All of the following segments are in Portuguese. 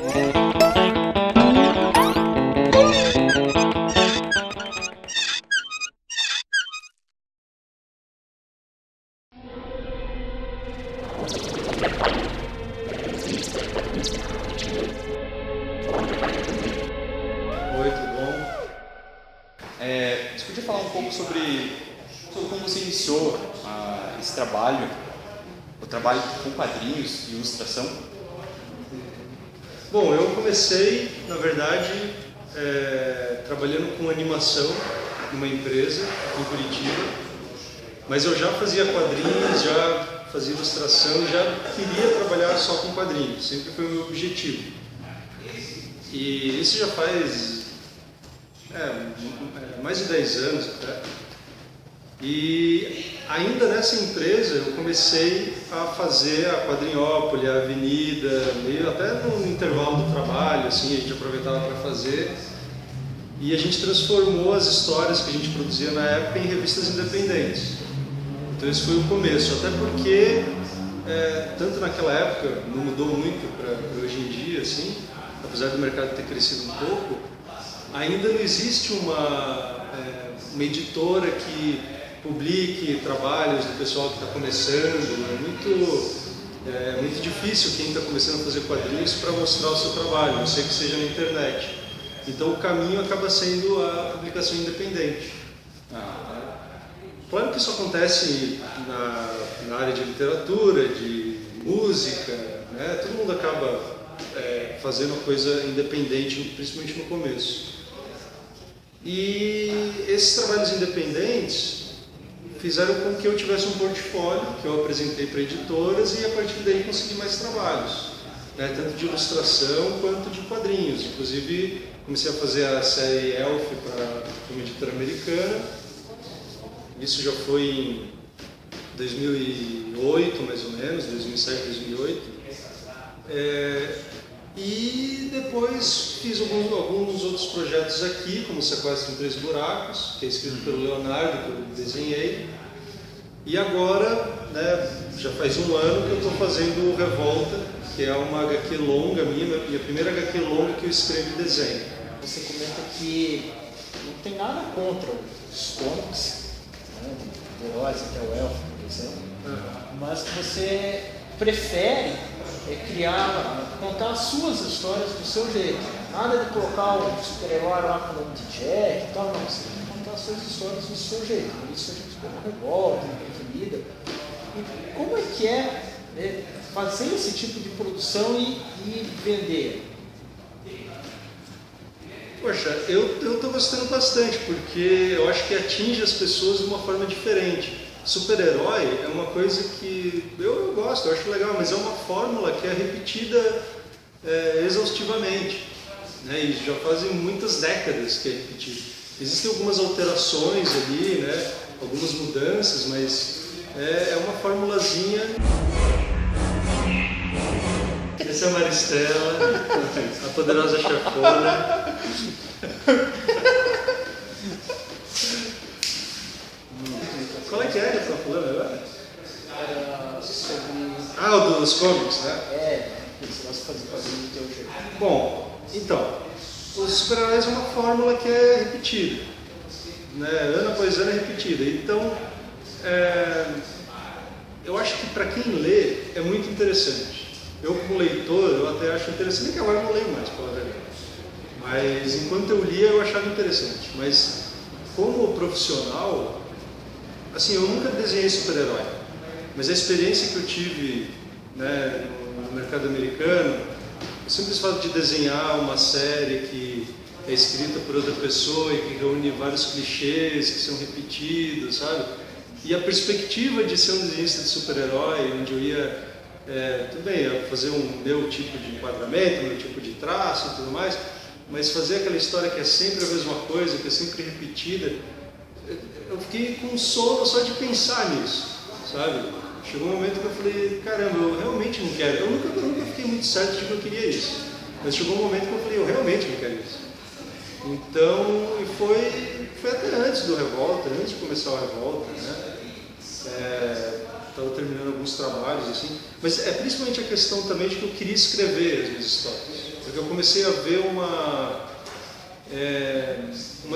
Oi, tudo bom? Você podia falar um pouco sobre como você iniciou esse trabalho, o trabalho com quadrinhos e ilustração? Bom, eu comecei, na verdade, trabalhando com animação numa empresa em Curitiba, mas eu já fazia quadrinhos, já fazia ilustração, já queria trabalhar só com quadrinhos, sempre foi o meu objetivo. E isso já faz mais de 10 anos até. E ainda nessa empresa eu comecei a fazer a Quadrinhópolis, a Avenida, meio até no intervalo do trabalho, assim, a gente aproveitava para fazer. E a gente transformou as histórias que a gente produzia na época em revistas independentes. Então esse foi o começo, até porque, tanto naquela época, não mudou muito para hoje em dia, assim, apesar do mercado ter crescido um pouco, ainda não existe uma editora que publique trabalhos do pessoal que está começando. É muito difícil quem está começando a fazer quadrinhos para mostrar o seu trabalho, a não ser que seja na internet. Então o caminho acaba sendo a publicação independente. Claro que isso acontece na área de literatura, de música, né? Todo mundo acaba fazendo coisa independente, principalmente no começo. E esses trabalhos independentes fizeram com que eu tivesse um portfólio que eu apresentei para editoras e a partir daí consegui mais trabalhos, né? Tanto de ilustração quanto de quadrinhos. Inclusive comecei a fazer a série Elf para uma editora americana. Isso já foi em 2008, mais ou menos, 2007, 2008. E depois fiz alguns outros projetos aqui, como Sequestro em Três Buracos, que é escrito pelo Leonardo, que eu desenhei. E agora, né, já faz um ano que eu estou fazendo Revolta, que é uma HQ longa minha primeira HQ longa que eu escrevo e desenho. Você comenta que não tem nada contra os comics, né, de heróis, até o Elfo, por exemplo, mas que você prefere contar as suas histórias do seu jeito. Nada de colocar um super-herói lá com o nome de Jack e tal, não. Você tem que contar as suas histórias do seu jeito. Por isso a gente escolheu Revolta, Indefinida. E como é que é fazer esse tipo de produção e vender? Poxa, eu estou gostando bastante, porque eu acho que atinge as pessoas de uma forma diferente. Super-herói é uma coisa que eu gosto, eu acho legal, mas é uma fórmula que é repetida exaustivamente, né? E já fazem muitas décadas que é repetido. Existem algumas alterações ali, né? Algumas mudanças, mas é uma formulazinha. Essa é a Maristela, a poderosa chefona. Qual é que você está falando agora? Era sobre... O dos cómics, né? Isso, nós fazemos do teu jeito. Bom, então, os super-heróis é uma fórmula que é repetida, né? Ano após ano é repetida. Então, eu acho que para quem lê é muito interessante. Eu, como leitor, eu até acho interessante, que agora eu não leio mais, pela verdade. Mas enquanto eu lia, eu achava interessante. Mas como profissional, assim, eu nunca desenhei super-herói. Mas a experiência que eu tive, né, no mercado americano, o simples fato de desenhar uma série que é escrita por outra pessoa e que reúne vários clichês que são repetidos, sabe? E a perspectiva de ser um desenhista de super-herói, onde eu ia, tudo bem, eu ia fazer um meu tipo de enquadramento, meu tipo de traço e tudo mais, mas fazer aquela história que é sempre a mesma coisa, que é sempre repetida, eu fiquei com sono só de pensar nisso, sabe? Chegou um momento que eu falei, caramba, eu realmente não quero. Eu nunca fiquei muito certo de que eu queria isso. Mas chegou um momento que eu falei, eu realmente não quero isso. Então, e foi até antes do Revolta, antes de começar o Revolta, né? Estava terminando alguns trabalhos, assim. Mas é principalmente a questão também de que eu queria escrever as minhas histórias. Eu porque eu comecei a ver uma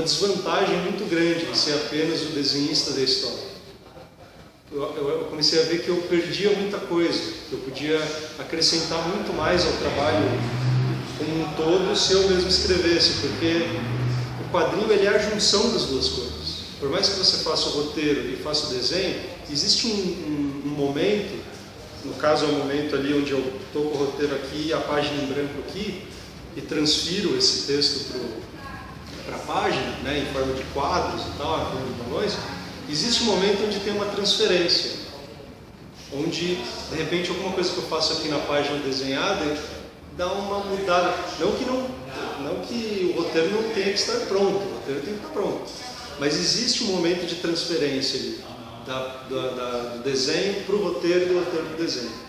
desvantagem muito grande de ser apenas o desenhista da história. Eu comecei a ver que eu perdia muita coisa, que eu podia acrescentar muito mais ao trabalho como um todo se eu mesmo escrevesse, porque o quadrinho ele é a junção das duas coisas. Por mais que você faça o roteiro e faça o desenho, existe um momento, no caso é o momento ali onde eu estou com o roteiro aqui e a página em branco aqui, e transfiro esse texto para a página, né, em forma de quadros e tal, em forma de balões. Existe um momento onde tem uma transferência, onde de repente alguma coisa que eu faço aqui na página desenhada dá uma mudada. Não que o roteiro não tenha que estar pronto, o roteiro tem que estar pronto. Mas existe um momento de transferência ali, do desenho para o roteiro e do roteiro para o desenho.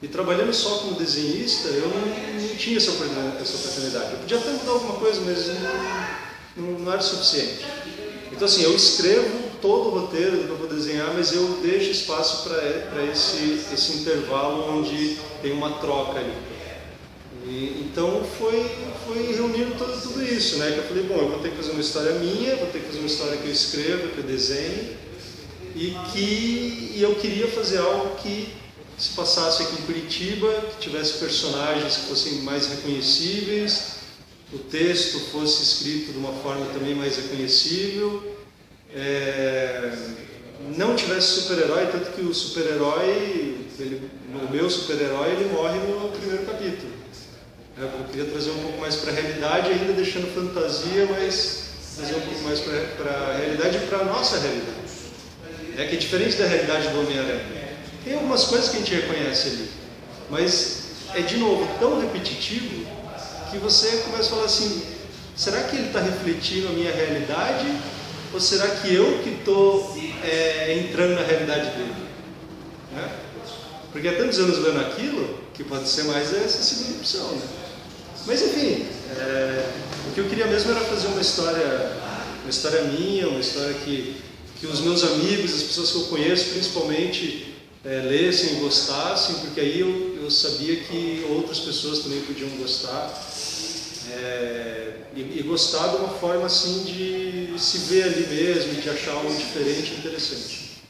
E trabalhando só como desenhista, eu não tinha essa oportunidade. Eu podia até mudar alguma coisa, mas não era suficiente. Então assim, eu escrevo todo o roteiro do que eu vou desenhar, mas eu deixo espaço para esse intervalo onde tem uma troca ali. Então foi reunindo tudo isso, né? Que eu falei, bom, eu vou ter que fazer uma história minha, vou ter que fazer uma história que eu escrevo, que eu desenho, e eu queria fazer algo que se passasse aqui em Curitiba, que tivesse personagens que fossem mais reconhecíveis, o texto fosse escrito de uma forma também mais reconhecível, não tivesse super-herói, tanto que o super-herói, o meu super-herói, ele morre no primeiro capítulo. Eu queria trazer um pouco mais para a realidade, ainda deixando fantasia, mas trazer um pouco mais para a realidade e para a nossa realidade. Que é diferente da realidade do Homem-Aranha. Tem algumas coisas que a gente reconhece ali, mas é de novo tão repetitivo que você começa a falar assim, será que ele está refletindo a minha realidade ou será que eu que estou entrando na realidade dele? Né? Porque há tantos anos vendo aquilo que pode ser mais essa segunda opção. Né? Mas enfim, o que eu queria mesmo era fazer uma história minha, uma história que os meus amigos, as pessoas que eu conheço principalmente, lessem e gostassem, porque aí eu sabia que outras pessoas também podiam gostar, e gostar de uma forma assim de se ver ali mesmo, de achar algo diferente e interessante.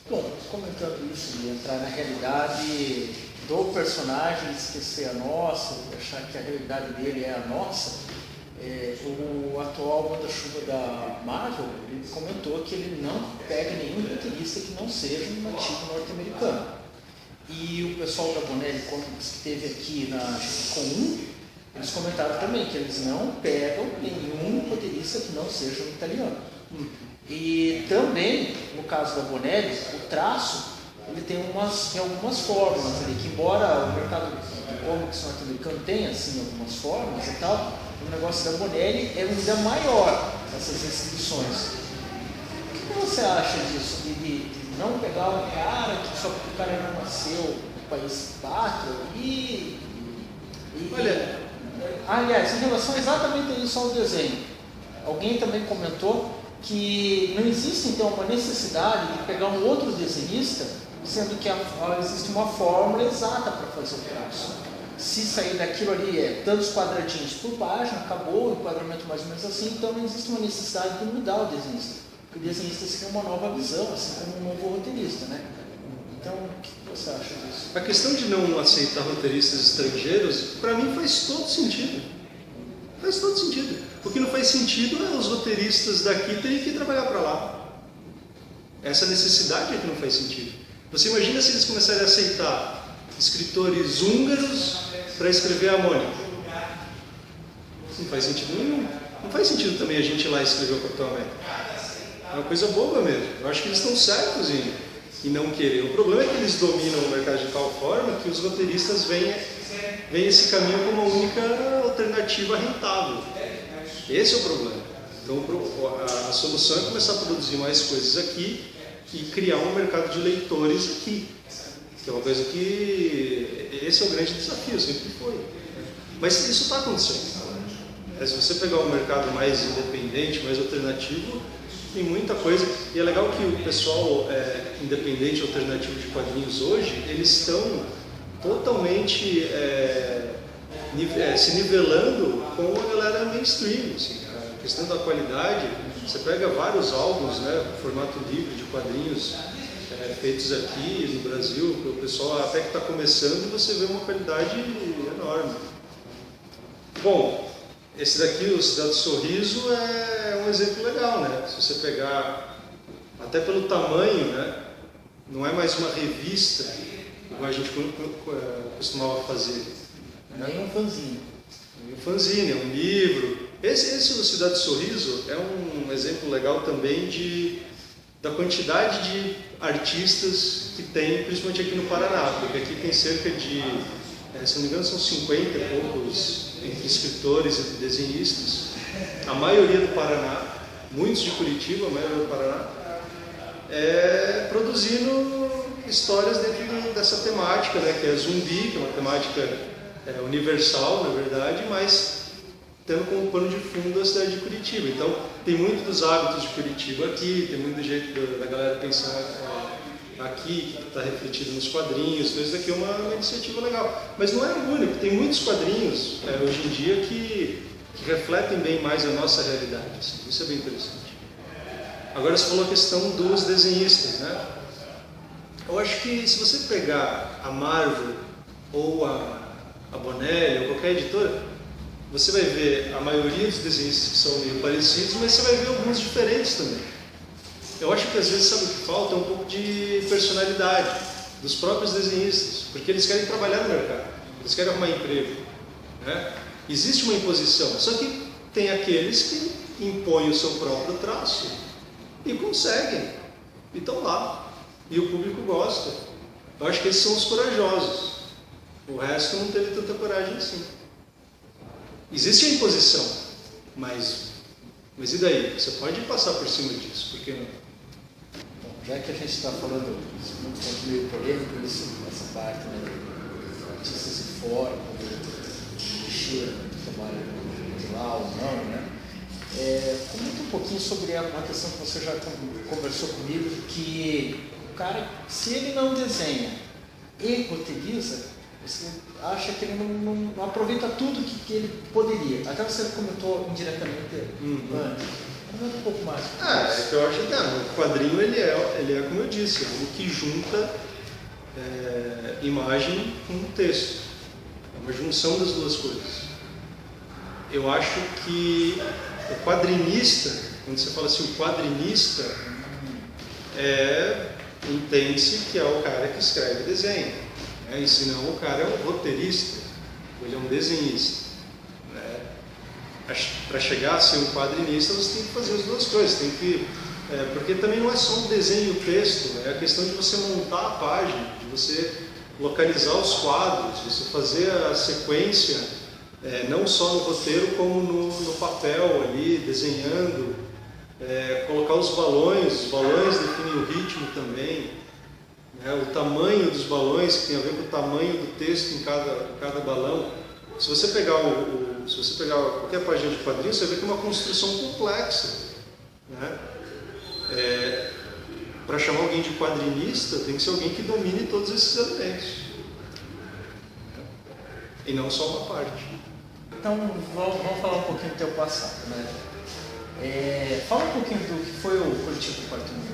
Bom, comentando isso, de entrar na realidade do personagem, esquecer a nossa, achar que a realidade dele é a nossa, o atual manda-chuva da Marvel, ele comentou que ele não pega nenhum roteirista que não seja um nativo norte-americano. E o pessoal da Bonelli Comics que esteve aqui na GPCon 1, eles comentaram também que eles não pegam nenhum roteirista que não seja um italiano. E também, no caso da Bonelli, o traço, ele tem algumas fórmulas ali, que embora o mercado de comics norte-americano tenha assim, algumas fórmulas e tal, o negócio da Bonelli é ainda maior, essas restrições. O que você acha disso, de não pegar um cara que só porque o cara não nasceu no país pátrio Olha, aliás, em relação exatamente a isso ao desenho, alguém também comentou que não existe então uma necessidade de pegar um outro desenhista, sendo que existe uma fórmula exata para fazer o traço. Se sair daquilo ali tantos quadradinhos por página, acabou o enquadramento mais ou menos assim, então não existe uma necessidade de mudar o desenhista. Porque o desenhista seria uma nova visão, assim como um novo roteirista, né? Então, o que você acha disso? A questão de não aceitar roteiristas estrangeiros, para mim faz todo sentido. Faz todo sentido. O que não faz sentido é os roteiristas daqui terem que trabalhar para lá. Essa necessidade é que não faz sentido. Você imagina se eles começarem a aceitar escritores húngaros para escrever a Mônica. Não faz sentido nenhum. Não faz sentido também a gente ir lá escrever o Capitão América. É uma coisa boba mesmo. Eu acho que eles estão certos em não querer. O problema é que eles dominam o mercado de tal forma que os roteiristas veem esse caminho como a única alternativa rentável. Esse é o problema. Então a solução é começar a produzir mais coisas aqui e criar um mercado de leitores aqui. Que é uma coisa que... Esse é o grande desafio, sempre foi. Mas isso está acontecendo. Se você pegar um mercado mais independente, mais alternativo, tem muita coisa. E é legal que o pessoal independente, alternativo de quadrinhos hoje, eles estão totalmente se nivelando com a galera mainstream. Assim, a questão da qualidade, você pega vários álbuns, né, formato livre de quadrinhos feitos aqui no Brasil, o pessoal até que está começando, você vê uma qualidade enorme. Bom, esse daqui, o Cidade do Sorriso, é um exemplo legal, né? Se você pegar, até pelo tamanho, né? Não é mais uma revista, como a gente costumava fazer. Nem um fanzine. Um fanzine, é um livro. Esse do Cidade do Sorriso é um exemplo legal também da quantidade de artistas que tem, principalmente aqui no Paraná, porque aqui tem cerca de, se não me engano, são 50 e poucos entre escritores e desenhistas, a maioria do Paraná, muitos de Curitiba, a maioria do Paraná, produzindo histórias dentro dessa temática, né, que é zumbi, que é uma temática universal, na verdade, mas tendo como pano de fundo a cidade de Curitiba. Então, tem muito dos hábitos de Curitiba aqui, tem muito do jeito da galera pensar aqui, que está refletido nos quadrinhos. Então, isso daqui é uma iniciativa legal. Mas não é o único, tem muitos quadrinhos hoje em dia que refletem bem mais a nossa realidade. Assim. Isso é bem interessante. Agora, você falou a questão dos desenhistas, né? Eu acho que se você pegar a Marvel ou a Bonelli ou qualquer editora, você vai ver a maioria dos desenhistas que são meio parecidos, mas você vai ver alguns diferentes também. Eu acho que às vezes, sabe o que falta? É um pouco de personalidade dos próprios desenhistas, porque eles querem trabalhar no mercado, eles querem arrumar emprego, né? Existe uma imposição, só que tem aqueles que impõem o seu próprio traço e conseguem, e estão lá, e o público gosta. Eu acho que esses são os corajosos, o resto não teve tanta coragem assim. Existe a imposição, mas e daí? Você pode passar por cima disso, por que não? Bom, já que a gente está falando de um ponto meio polêmico, essa parte, né, artistas de fora, poder mexer no trabalho de lá ou não, né? Comenta um pouquinho sobre uma questão que você já conversou comigo, que o cara, se ele não desenha e roteiriza, você acha que ele não aproveita tudo que ele poderia. Até você comentou indiretamente antes. Comenta um pouco mais. É que eu acho que o quadrinho ele é como eu disse, algo que junta imagem com texto. É uma junção das duas coisas. Eu acho que o quadrinista, quando você fala assim, o quadrinista, entende-se que é o cara que escreve desenho. E se não, o cara é um roteirista, ele é um desenhista. Né? Para chegar a ser um quadrinista, você tem que fazer as duas coisas. Porque também não é só um desenho e o texto, é a questão de você montar a página, de você localizar os quadros, você fazer a sequência, não só no roteiro, como no papel ali, desenhando, colocar os balões definem o ritmo também. O tamanho dos balões, que tem a ver com o tamanho do texto em cada balão. Se você pegar qualquer página de quadrinhos, você vê que é uma construção complexa. Né? Para chamar alguém de quadrinista, tem que ser alguém que domine todos esses elementos. E não só uma parte. Então, vamos falar um pouquinho do teu passado. Né? Fala um pouquinho do que foi o Coletivo Quarto Mundo.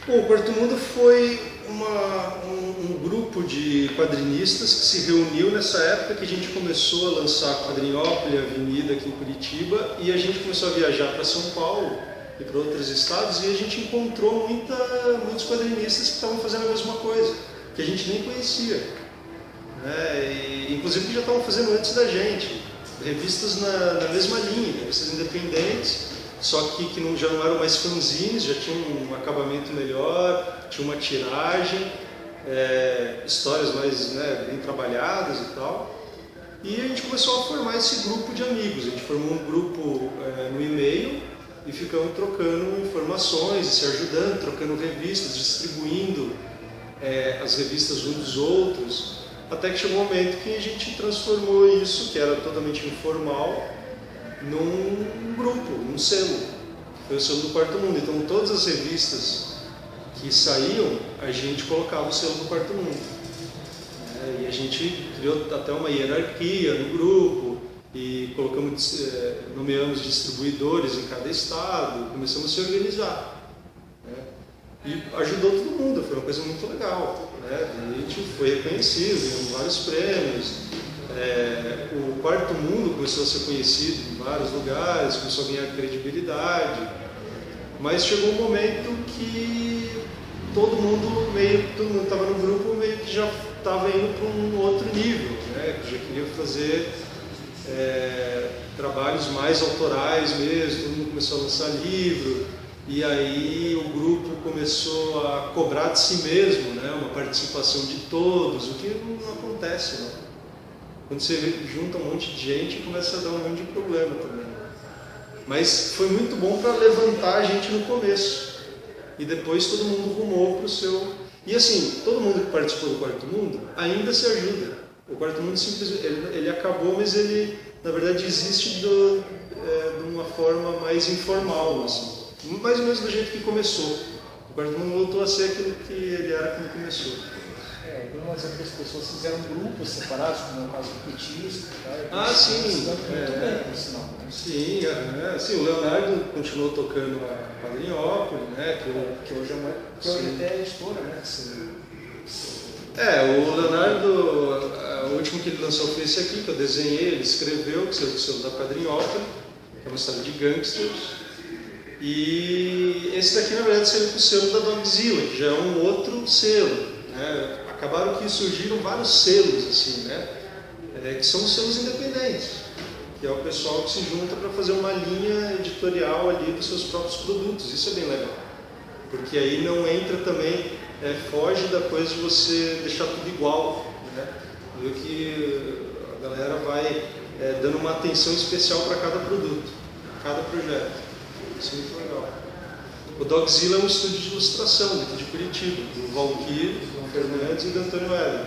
Bom, o Quarto Mundo foi um grupo de quadrinistas que se reuniu nessa época que a gente começou a lançar a Quadrinhópolis, a Avenida aqui em Curitiba, e a gente começou a viajar para São Paulo e para outros estados, e a gente encontrou muitos quadrinistas que estavam fazendo a mesma coisa, que a gente nem conhecia. E, inclusive que já estavam fazendo antes da gente, revistas na mesma linha, revistas independentes, só que já não eram mais fanzines, já tinham um acabamento melhor, tinha uma tiragem, histórias mais bem trabalhadas e tal. E a gente começou a formar esse grupo de amigos. A gente formou um grupo no e-mail e ficamos trocando informações, se ajudando, trocando revistas, distribuindo as revistas uns dos outros, até que chegou um momento que a gente transformou isso, que era totalmente informal, num grupo, num selo. Foi o selo do Quarto Mundo. Então todas as revistas que saíam, a gente colocava o selo do Quarto Mundo. E a gente criou até uma hierarquia no grupo e nomeamos distribuidores em cada estado, começamos a se organizar, né? E ajudou todo mundo, foi uma coisa muito legal, né? A gente foi reconhecido, ganhamos vários prêmios, o Quarto Mundo começou a ser conhecido em vários lugares, começou a ganhar credibilidade, mas chegou um momento que todo mundo estava no grupo meio que já estava indo para um outro nível, né? Que já queria fazer trabalhos mais autorais mesmo, todo mundo começou a lançar livro, e aí o grupo começou a cobrar de si mesmo, né? Uma participação de todos, o que não acontece, né? Quando você junta um monte de gente, começa a dar um monte de problema também. Mas foi muito bom para levantar a gente no começo, e depois todo mundo rumou para o seu... E assim, todo mundo que participou do Quarto Mundo ainda se ajuda. O Quarto Mundo simplesmente ele acabou, mas ele na verdade existe de uma forma mais informal, assim. Mais ou menos do jeito que começou. O Quarto Mundo voltou a ser aquilo que ele era quando começou. Algumas outras pessoas fizeram grupos separados, como é o caso do Petisco. Sim. Muito bem, por sinal. Sim, o Leonardo continuou tocando a Padrinhópolis, né? Que hoje é até editora, né? O Leonardo, o último que ele lançou foi esse aqui, que eu desenhei, ele escreveu, que saiu do selo da Padrinhópolis, que é uma história de gangsters. E esse daqui, na verdade, saiu do selo da Dogzilla, que já é um outro selo, né? Acabaram que surgiram vários selos, assim, né? Que são os selos independentes, que é o pessoal que se junta para fazer uma linha editorial ali dos seus próprios produtos. Isso é bem legal, porque aí não entra também, foge da coisa de você deixar tudo igual, né? Viu que a galera vai dando uma atenção especial para cada produto, cada projeto. Isso é muito legal. O Dogzilla é um estúdio de ilustração daqui de Curitiba, do Valquir Fernandes e do Antônio Eder.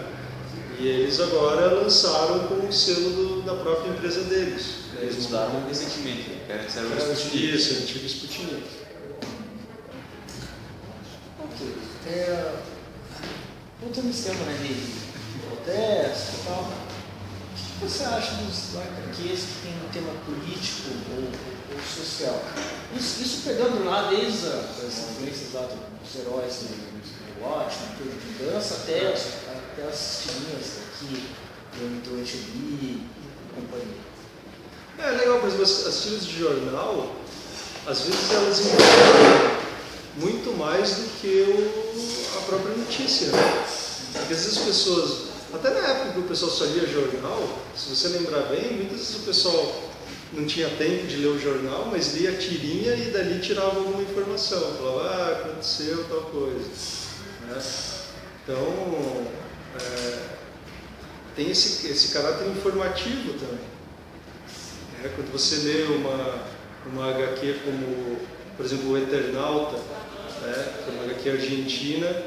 E eles agora lançaram com o selo da própria empresa deles. Eles mudaram recentemente, que era o Sputnik. Isso, o antigo Sputnik. Ok. Voltando esse tema, né, de protesto e tal, o que você acha dos HQs que tem um tema político ou social? Isso pegando lá desde as influências lá dos heróis do Watchmen, de mudança, até as tirinhas aqui, do HB e companhia. Legal, por exemplo, as tiras de jornal, às vezes elas envolvem muito mais do que a própria notícia, né? Porque às vezes as pessoas, até na época que o pessoal só lia jornal, se você lembrar bem, muitas vezes o pessoal não tinha tempo de ler o jornal, mas lia a tirinha e dali tirava alguma informação, falava, aconteceu tal coisa, né? Então, tem esse caráter informativo também. Quando você lê uma HQ como, por exemplo, o Eternauta, né, que é uma HQ argentina,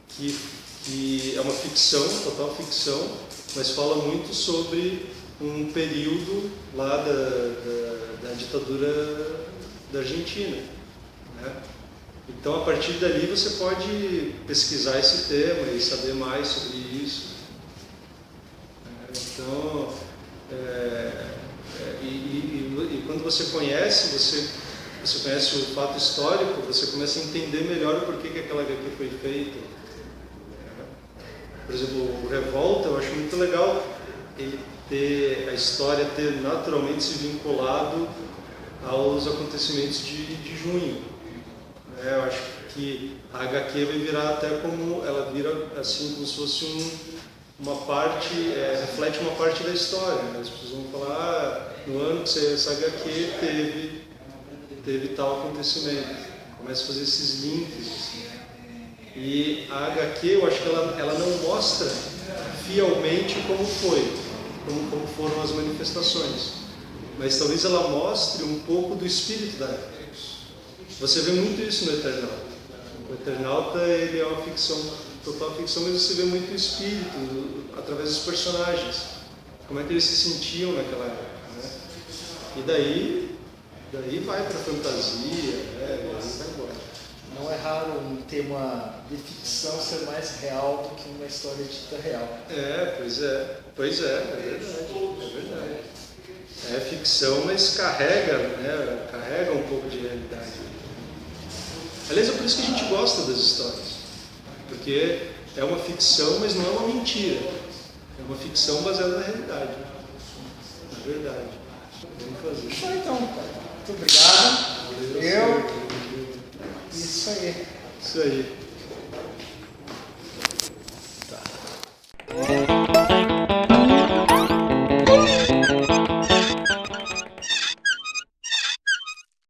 que é uma ficção, total ficção, mas fala muito sobre um período lá da ditadura da Argentina, né? Então, a partir dali, você pode pesquisar esse tema e saber mais sobre isso. Então, e quando você conhece, você conhece o fato histórico, você começa a entender melhor o porquê que aquela HQ foi feita. Por exemplo, o Revolta, eu acho muito legal ele a história ter naturalmente se vinculado aos acontecimentos de junho. Eu acho que a HQ vai virar até como, ela vira assim como se fosse uma parte, reflete uma parte da história, né? As pessoas vão falar, no ano que essa HQ teve tal acontecimento. Começa a fazer esses links, assim. E a HQ, eu acho que ela não mostra fielmente como foram as manifestações, mas talvez ela mostre um pouco do espírito da época. Você vê muito isso no Eternauta. O Eternauta, ele é uma ficção, total ficção, mas você vê muito o espírito através dos personagens, como é que eles se sentiam naquela época, né? E daí vai para a fantasia, né? E aí vai embora. Não é raro um tema de ficção ser mais real do que uma história dita real. Pois é. Pois é, é verdade. É ficção, mas carrega, né? Carrega um pouco de realidade. Aliás, é por isso que a gente gosta das histórias. Porque é uma ficção, mas não é uma mentira. É uma ficção baseada na realidade. É verdade. Vamos fazer. Isso aí então, cara. Muito obrigado. Valeu. Isso aí. Isso aí. Tá.